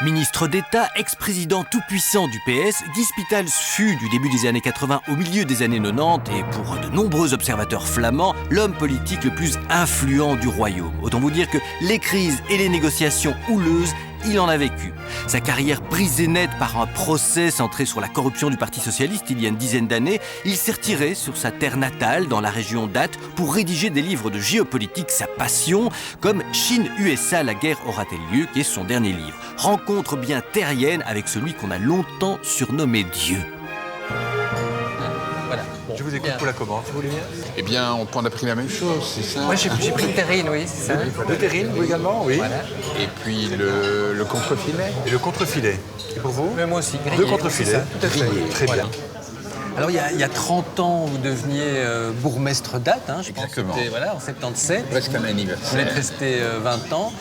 Ministre d'État, ex-président tout-puissant du PS, Guy Spitals fut, du début des années 80 au milieu des années 90, et pour de nombreux observateurs flamands, l'homme politique le plus influent du royaume. Autant vous dire que les crises et les négociations houleuses, il en a vécu. Sa carrière brisée net par un procès centré sur la corruption du Parti socialiste il y a une dizaine d'années, il s'est retiré sur sa terre natale, dans la région d'Ath, pour rédiger des livres de géopolitique, sa passion, comme Chine-USA, la guerre aura-t-elle lieu, qui est son dernier livre. Rencontre bien terrienne avec celui qu'on a longtemps surnommé Dieu. Voilà. Bon, je vous écoute pour la commande. Vous voulez bien ? Eh bien, on a pris la même chose, c'est ça ? Moi, j'ai pris le terrine, oui, c'est ça. Le terrine, vous également, oui. Voilà. Et puis le contre-filet. Et le contre-filet. Et pour vous ? Mais moi aussi, grillé. Deux contre-filets. Tout à fait. Très bien. Alors, il y a 30 ans, vous deveniez bourgmestre d'Ath, hein, je pense. Exactement. C'était, voilà, en 77. Presque un Vous anniversaire. êtes resté 20 ans.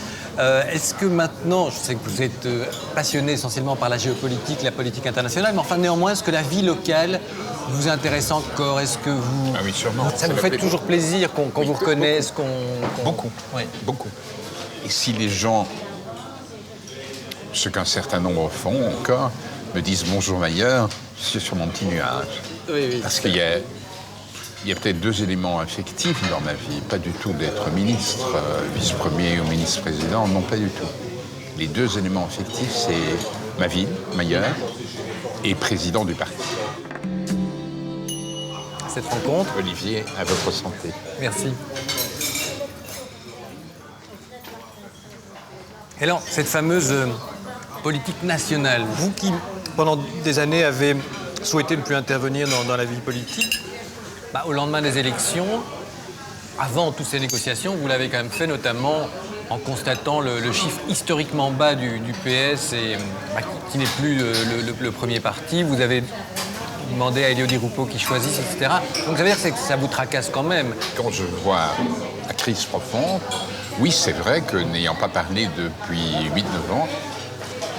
Est-ce que maintenant, je sais que vous êtes passionné essentiellement par la géopolitique, la politique internationale, mais enfin néanmoins, est-ce que la vie locale vous intéresse encore ? Est-ce que vous... Ah oui, sûrement. Ça vous fait toujours plaisir qu'on vous reconnaisse, Beaucoup. Oui. Beaucoup. Et si les gens, ce qu'un certain nombre font encore, me disent bonjour Maillard, c'est sur mon petit nuage. Oui. Parce qu'il y a peut-être deux éléments affectifs dans ma vie. Pas du tout d'être ministre, vice-premier ou ministre-président, non, pas du tout. Les deux éléments affectifs, c'est ma ville, Maillard, et président du parti. Cette rencontre. Olivier, à votre santé. Merci. Et alors, cette fameuse politique nationale, vous qui, pendant des années, avez souhaité ne plus intervenir dans la vie politique, au lendemain des élections, avant toutes ces négociations, vous l'avez quand même fait, notamment en constatant le chiffre historiquement bas du PS, et, qui n'est plus le premier parti. Vous avez demandé à Élodie Roupeau qui choisisse, etc. Donc ça veut dire que ça vous tracasse quand même. Quand je vois la crise profonde, oui, c'est vrai que n'ayant pas parlé depuis 8-9 ans,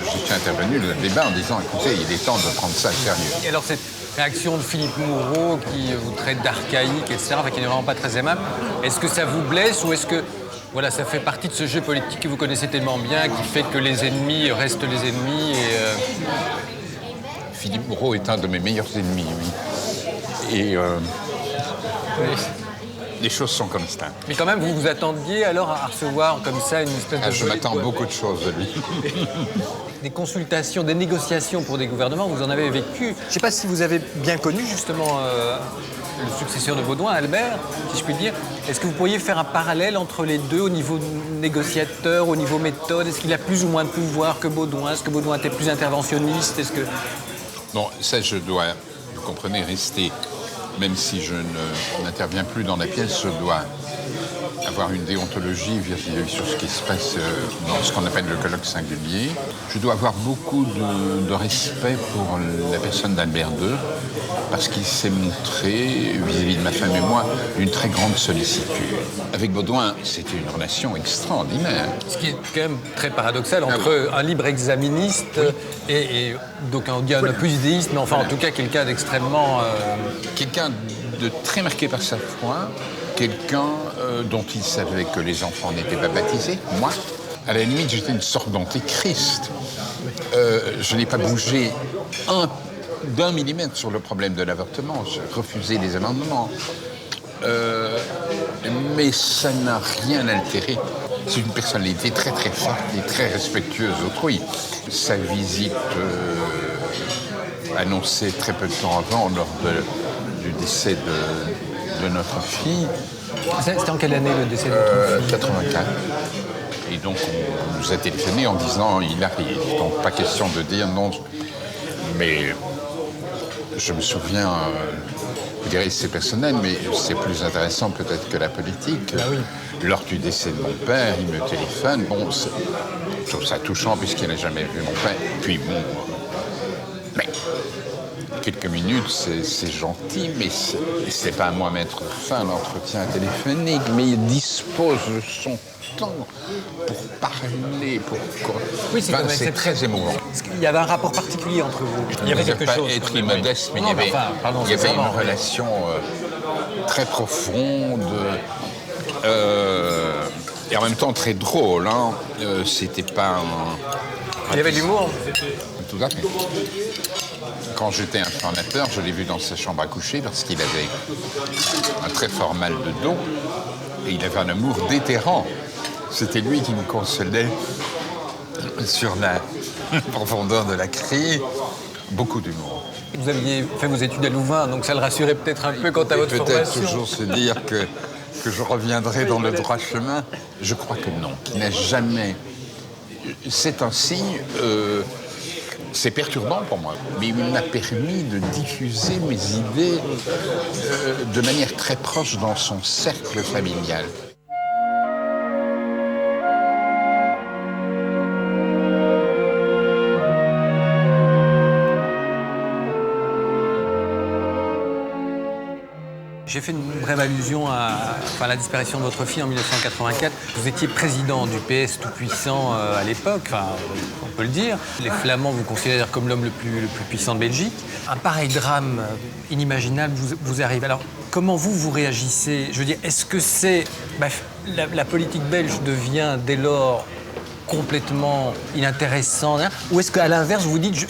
je suis intervenu dans le débat en disant, écoutez, il est temps de prendre ça au sérieux. Et alors cette réaction de Philippe Moureau qui vous traite d'archaïque, etc., qui n'est vraiment pas très aimable, est-ce que ça vous blesse ou est-ce que voilà, ça fait partie de ce jeu politique que vous connaissez tellement bien, qui fait que les ennemis restent les ennemis et Philippe Moureau est un de mes meilleurs ennemis, oui. Et les choses sont comme ça. Mais quand même, vous vous attendiez alors à recevoir comme ça une espèce de... Je m'attends beaucoup de choses de lui. Des consultations, des négociations pour des gouvernements, vous en avez vécu. Je ne sais pas si vous avez bien connu justement le successeur de Baudouin, Albert, si je puis dire. Est-ce que vous pourriez faire un parallèle entre les deux au niveau négociateur, au niveau méthode ? Est-ce qu'il a plus ou moins de pouvoir que Baudouin ? Est-ce que Baudouin était plus interventionniste ? Est-ce que... Non, ça je dois, vous comprenez, rester, même si je n'interviens plus dans la pièce, je dois avoir une déontologie sur ce qui se passe dans ce qu'on appelle le colloque singulier. Je dois avoir beaucoup de respect pour la personne d'Albert II, parce qu'il s'est montré, vis-à-vis de ma femme et moi, d'une très grande sollicitude. Avec Baudouin, c'était une relation extraordinaire. Ce qui est quand même très paradoxal entre un libre exaministe et donc on dit un opus déiste, mais enfin en tout cas quelqu'un d'extrêmement... Quelqu'un de très marqué par sa foi, quelqu'un dont il savait que les enfants n'étaient pas baptisés. Moi, à la limite, j'étais une sorte d'antéchrist. Je n'ai pas bougé d'un millimètre sur le problème de l'avortement. J'ai refusé les amendements. Mais ça n'a rien altéré. C'est une personnalité très très forte et très respectueuse d'autrui. Sa visite annoncée très peu de temps avant, lors du décès de notre fille. C'était en quelle année le décès de votre fille ? 84. Et donc on nous a téléphoné en disant il arrive. Donc pas question de dire non. Mais je me souviens, vous direz c'est personnel, mais c'est plus intéressant peut-être que la politique. Ah oui. Lors du décès de mon père, il me téléphone. Bon, je trouve ça touchant puisqu'il n'a jamais vu mon père. Puis bon, mais quelques minutes, c'est gentil, mais c'est pas à moi mettre fin à l'entretien téléphonique, mais il dispose de son temps pour parler, Oui, c'est très émouvant. Il y avait un rapport particulier entre vous. Il y avait quelque pas chose. être immodeste, mais il y avait une relation très profonde et en même temps très drôle. Hein. C'était pas un... Il y avait de l'humour. Tout à fait. Quand j'étais informateur, je l'ai vu dans sa chambre à coucher parce qu'il avait un très fort mal de dos et il avait un amour déterrant. C'était lui qui me consolait sur la profondeur de la crise. Beaucoup d'humour. Vous aviez fait vos études à Louvain, donc ça le rassurait peut-être un peu quant à votre Peut-être formation. toujours se dire que je reviendrai dans le droit chemin. Je crois que non, qu'il n'a jamais... C'est un signe... C'est perturbant pour moi, mais il m'a permis de diffuser mes idées de manière très proche dans son cercle familial. J'ai fait une brève allusion à la disparition de votre fille en 1984. Vous étiez président du PS tout-puissant à l'époque, on peut le dire. Les Flamands vous considèrent comme l'homme le plus puissant de Belgique. Un pareil drame inimaginable vous arrive. Alors, comment vous réagissez? Je veux dire, est-ce que c'est... la politique belge devient dès lors complètement inintéressante, hein, ou est-ce qu'à l'inverse, vous dites...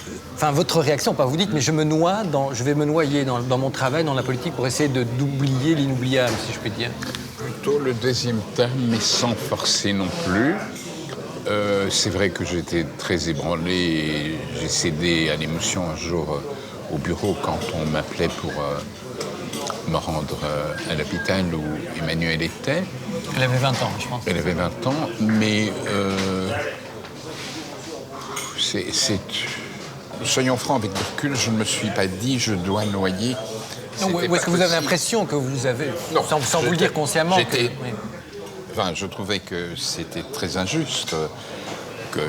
votre réaction, pas vous dites, mais je vais me noyer dans mon travail, dans la politique, pour essayer d'oublier l'inoubliable, si je puis dire. Plutôt le deuxième terme, mais sans forcer non plus. C'est vrai que j'étais très ébranlé et j'ai cédé à l'émotion un jour au bureau quand on m'appelait pour me rendre à l'hôpital où Emmanuelle était. Elle avait 20 ans, je pense. Elle avait 20 ans, mais soyons francs, avec le recul, je ne me suis pas dit je dois noyer. Ou est-ce que vous avez l'impression que vous avez, non, sans vous le dire consciemment, je trouvais que c'était très injuste, que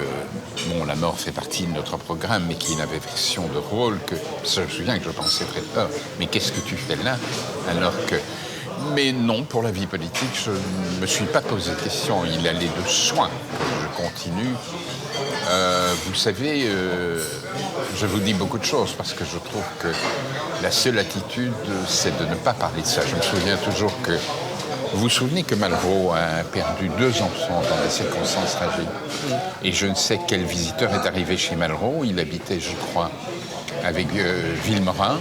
la mort fait partie de notre programme, mais qu'il y ait une affection de rôle, que je me souviens que je pensais très peur. Mais qu'est-ce que tu fais là? Alors que... Mais non, pour la vie politique, je ne me suis pas posé de question. Il allait de soi que je continue. Vous savez, je vous dis beaucoup de choses parce que je trouve que la seule attitude, c'est de ne pas parler de ça. Je me souviens toujours que... Vous vous souvenez que Malraux a perdu 2 enfants dans des circonstances tragiques. Et je ne sais quel visiteur est arrivé chez Malraux. Il habitait, je crois, avec Villemorin,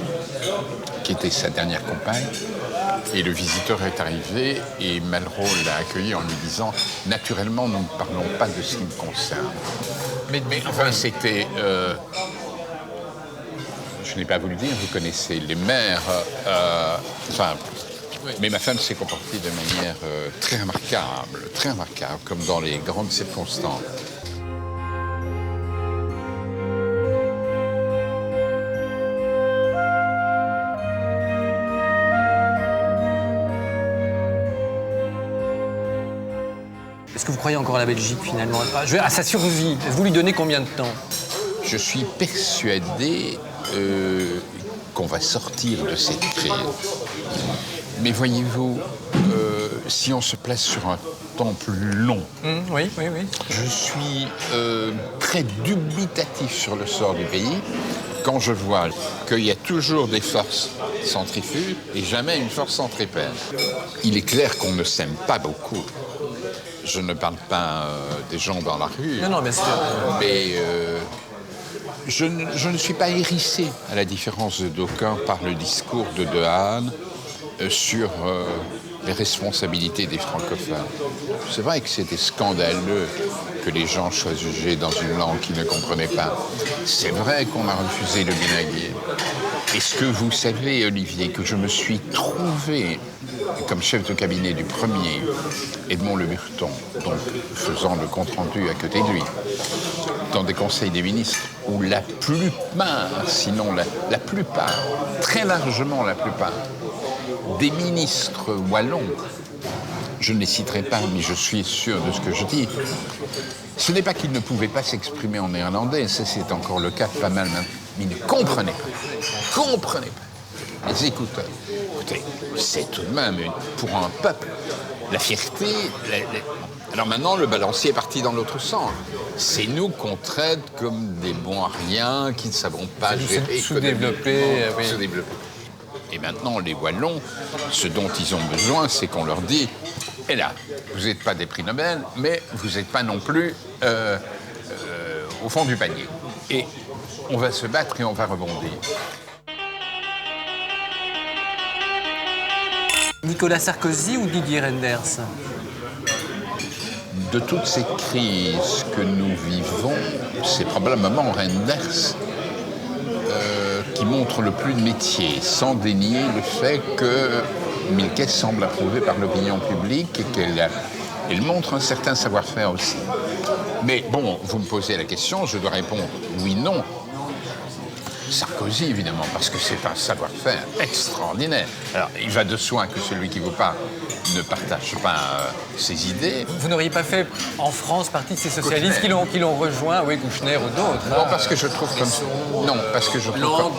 qui était sa dernière compagne. Et le visiteur est arrivé et Malraux l'a accueilli en lui disant « Naturellement, nous ne parlons pas de ce qui me concerne. » Mais enfin, c'était... je n'ai pas à vous le dire, vous connaissez les mères. Mais ma femme s'est comportée de manière très remarquable, comme dans les grandes circonstances. Est-ce que vous croyez encore à la Belgique, finalement? À sa survie, vous lui donnez combien de temps? Je suis persuadé qu'on va sortir de cette crise. Mais voyez-vous, si on se place sur un temps plus long, oui. Je suis très dubitatif sur le sort du pays quand je vois qu'il y a toujours des forces centrifuges et jamais une force centripète. Il est clair qu'on ne s'aime pas beaucoup. Je ne parle pas des gens dans la rue. Non, bien sûr. Mais je ne suis pas hérissé, à la différence d'aucuns, par le discours de Dehaene sur les responsabilités des francophones. C'est vrai que c'était scandaleux que les gens soient jugés dans une langue qu'ils ne comprenaient pas. C'est vrai qu'on a refusé le bilinguisme. Est-ce que vous savez, Olivier, que je me suis trouvé comme chef de cabinet du premier, Edmond Le Burton, donc faisant le compte-rendu à côté de lui, dans des conseils des ministres où la plupart, sinon la plupart, très largement la plupart, des ministres wallons je ne les citerai pas, mais je suis sûr de ce que je dis. Ce n'est pas qu'il ne pouvait pas s'exprimer en néerlandais, ça c'est encore le cas pas mal, mais il ne comprenait pas. Comprenait pas. Mais écoutez, c'est tout de même, pour un peuple, la fierté... Alors maintenant, le balancier est parti dans l'autre sens. C'est nous qu'on traite comme des bons à rien, qui ne savons pas gérer. Sous-développés. Oui. Sous-développés. Et maintenant, les Wallons, ce dont ils ont besoin, c'est qu'on leur dit, et là, vous n'êtes pas des prix Nobel, mais vous n'êtes pas non plus au fond du panier. Et on va se battre et on va rebondir. Nicolas Sarkozy ou Didier Reynders? De toutes ces crises que nous vivons, c'est probablement Reynders qui montre le plus de métier, sans dénier le fait que Milquet semble approuvé par l'opinion publique et qu'elle montre un certain savoir-faire aussi. Mais bon, vous me posez la question, je dois répondre oui, non. Sarkozy, évidemment, parce que c'est un savoir-faire extraordinaire. Alors, il va de soi que celui qui vous parle ne partage pas ses idées. Vous n'auriez pas fait en France partie de ces socialistes qui l'ont rejoint, oui, Kouchner ou d'autres? Non, parce que je trouve comme... Non, parce que je trouve langue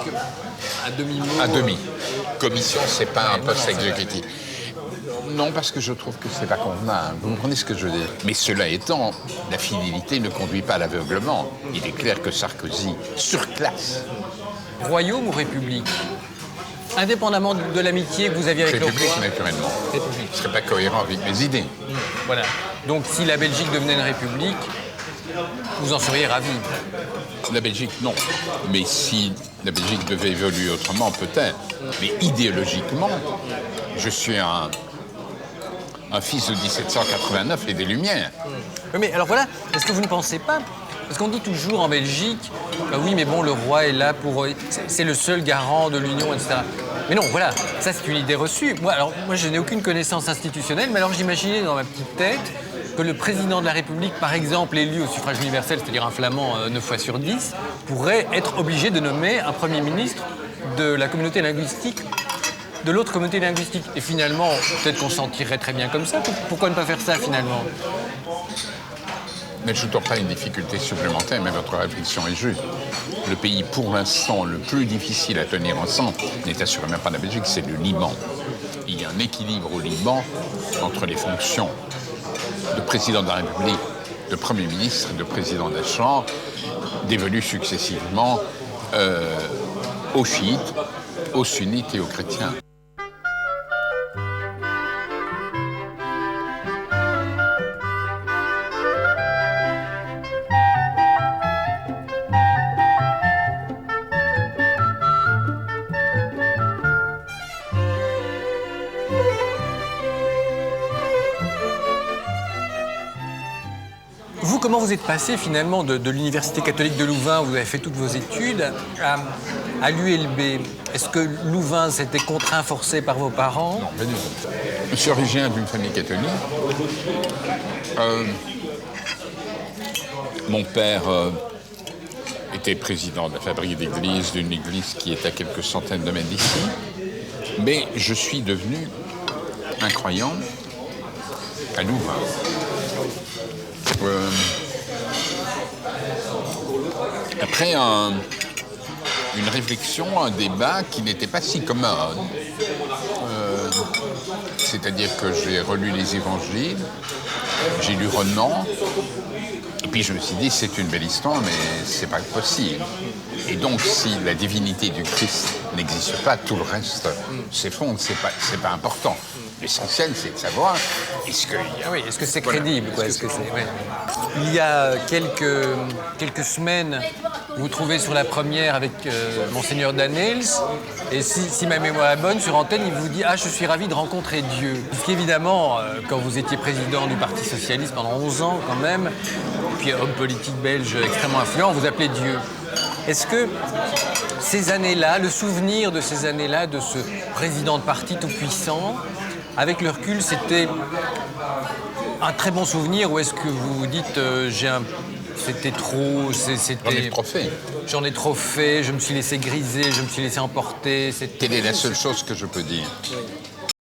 à demi-mot. À demi. Commission, c'est pas un poste exécutif. Non, parce que je trouve que c'est pas convenable. Vous comprenez ce que je veux dire? Mais cela étant, la fidélité ne conduit pas à l'aveuglement. Il est clair que Sarkozy surclasse. Royaume ou République? Indépendamment de l'amitié que vous aviez avec le roi. République, naturellement. République. Je ne serais pas cohérent avec mes idées. Voilà. Donc si la Belgique devenait une république, vous en seriez ravi? La Belgique, non. Mais si la Belgique devait évoluer autrement, peut-être. Mais idéologiquement, je suis un fils de 1789 et des Lumières. Oui, mais alors voilà, est-ce que vous ne pensez pas? Parce qu'on dit toujours en Belgique, bah oui, mais bon, le roi est là pour... C'est le seul garant de l'Union, etc. Mais non, voilà, ça c'est une idée reçue. Moi, je n'ai aucune connaissance institutionnelle, mais alors j'imaginais dans ma petite tête que le président de la République, par exemple, élu au suffrage universel, c'est-à-dire un flamand 9 fois sur 10, pourrait être obligé de nommer un Premier ministre de la communauté linguistique, de l'autre communauté linguistique. Et finalement, peut-être qu'on s'en tirerait très bien comme ça. Pourquoi ne pas faire ça, finalement? N'ajoutons pas une difficulté supplémentaire, mais votre réflexion est juste. Le pays, pour l'instant, le plus difficile à tenir ensemble n'est assurément pas la Belgique, c'est le Liban. Il y a un équilibre au Liban entre les fonctions de président de la République, de Premier ministre et de président de la Chambre, dévolues successivement aux chiites, aux sunnites et aux chrétiens. Vous, comment vous êtes passé finalement de l'Université catholique de Louvain, où vous avez fait toutes vos études, à l'ULB? Est-ce que Louvain s'était contraint, forcé par vos parents? Non, pas du tout. Je suis originaire d'une famille catholique. Mon père était président de la fabrique d'église, d'une église qui est à quelques centaines de mètres d'ici. Mais je suis devenu un croyant à Louvain. Après une réflexion, un débat qui n'était pas si commode. C'est-à-dire que j'ai relu les évangiles, j'ai lu Renan, et puis je me suis dit, c'est une belle histoire, mais c'est pas possible. Et donc, si la divinité du Christ n'existe pas, tout le reste s'effondre, c'est pas important. L'essentiel, c'est de savoir, est-ce que c'est crédible, quoi, Il y a quelques semaines, vous vous trouvez sur la première avec Monseigneur Danels, et si ma mémoire est bonne, sur antenne, il vous dit « Ah, je suis ravi de rencontrer Dieu ». Ce qui, évidemment, quand vous étiez président du Parti socialiste pendant 11 ans, quand même, puis homme politique belge extrêmement influent, vous appelez Dieu. Est-ce que ces années-là, le souvenir de ces années-là, de ce président de parti tout-puissant, avec le recul, c'était un très bon souvenir, ou est-ce que vous vous dites c'était trop, J'en ai trop fait. J'en ai trop fait, je me suis laissé griser, je me suis laissé emporter. Quelle est la seule chose que je peux dire?